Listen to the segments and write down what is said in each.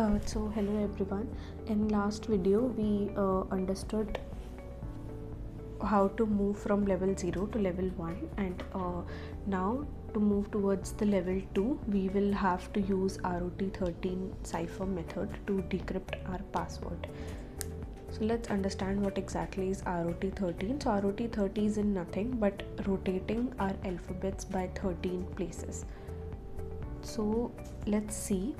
So hello everyone. In last video we understood how to move from level 0 to level 1, and now to move towards the level 2 we will have to use ROT13 cipher method to decrypt our password. So let's understand what exactly is ROT13. So ROT13 is in nothing but rotating our alphabets by 13 places. So let's see.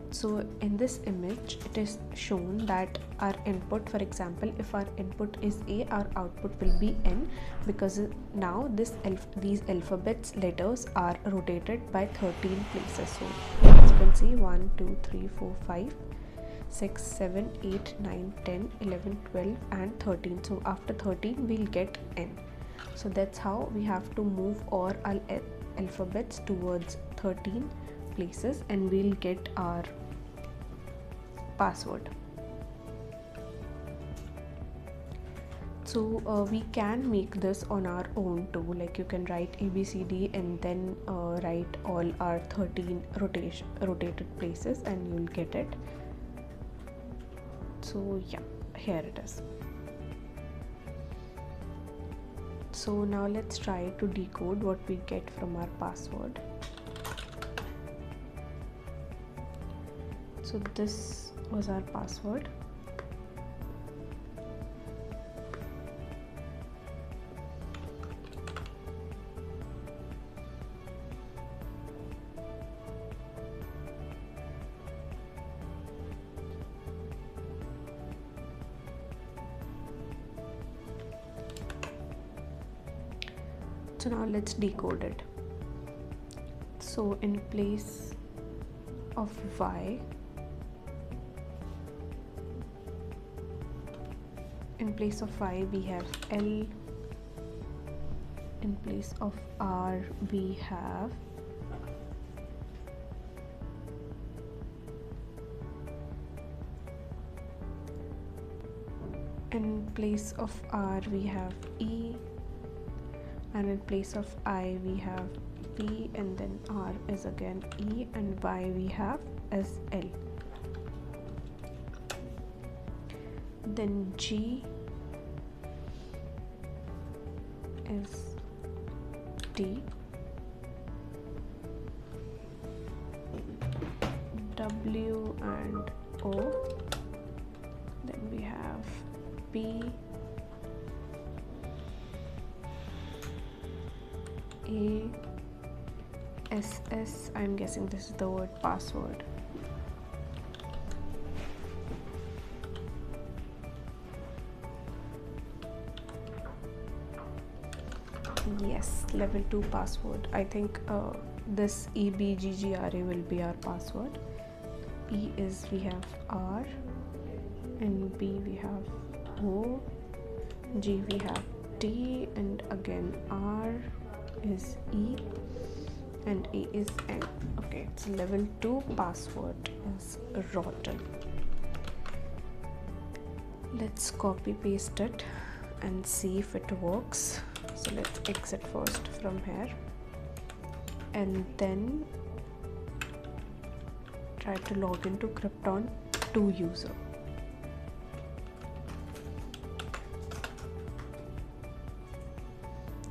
So in this image it is shown that our input, for example, if our input is A, our output will be N, because now these alphabets letters are rotated by 13 places. So as you can see, 1 2 3 4 5 6 7 8 9 10 11 12 and 13. So after 13 we'll get N. So that's how we have to move all our alphabets towards 13 places and we'll get our password. So we can make this on our own too, like you can write ABCD and then write all our 13 rotated places and you'll get it. So yeah, here it is. So now let's try to decode what we get from our password. So this was our password. So now let's decode it. So in place of Y, in place of Y we have L, in place of R we have E, and in place of I we have P, and then R is again E, and Y we have as L. Then G is D, W and O, then we have P, A, S, S. I'm guessing this is the word password. Yes, level 2 password. I think this EBGGRA will be our password. E is we have R, and B we have O, G we have D, and again R is E, and A is N. Okay, so level 2 password is rotten. Let's copy paste it and see if it works. So let's exit first from here and then try to log into Krypton 2 user.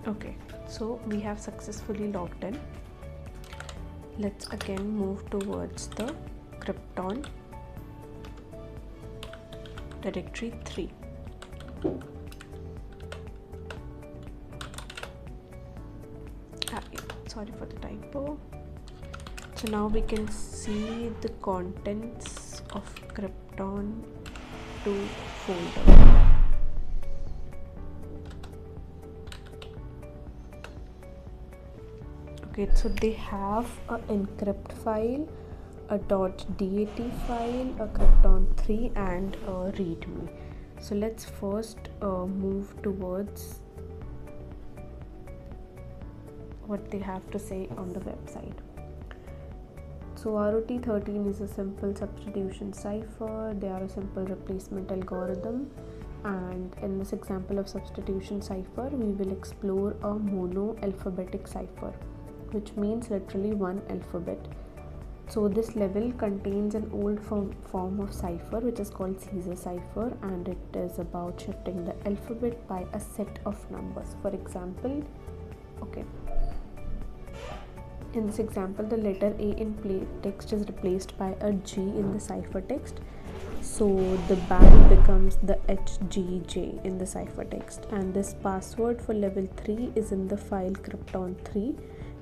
Okay, so we have successfully logged in. Let's again move towards the Krypton directory 3. Sorry for the typo. So now we can see the contents of Krypton 2 folder. Okay, so they have a encrypt file, a .dat file, a Krypton 3 and a readme. So let's first move towards what they have to say on the website. So ROT13 is a simple substitution cipher. They are a simple replacement algorithm, and in this example of substitution cipher we will explore a mono alphabetic cipher, which means literally one alphabet. So this level contains an old form of cipher which is called Caesar cipher, and it is about shifting the alphabet by a set of numbers. For example, in this example, the letter A in plain text is replaced by a G in the ciphertext. So the band becomes the HGJ in the ciphertext, and this password for level 3 is in the file Krypton 3.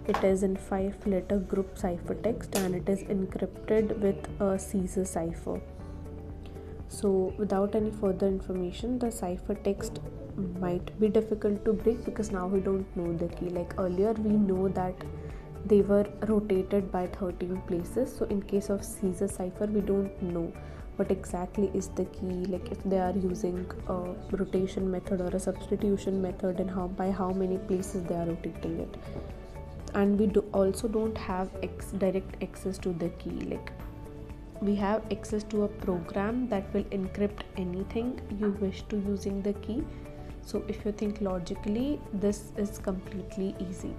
It is in 5-letter group ciphertext, and it is encrypted with a Caesar cipher. So without any further information, the ciphertext might be difficult to break because now we don't know the key. Like earlier we know that they were rotated by 13 places. So in case of Caesar cipher, we don't know what exactly is the key, like if they are using a rotation method or a substitution method, and by how many places they are rotating it. And we also don't have direct access to the key. Like we have access to a program that will encrypt anything you wish to using the key. So if you think logically, this is completely easy.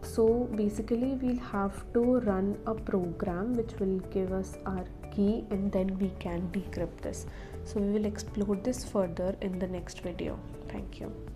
So basically we'll have to run a program which will give us our key, and then we can decrypt this. So we will explore this further in the next video. Thank you.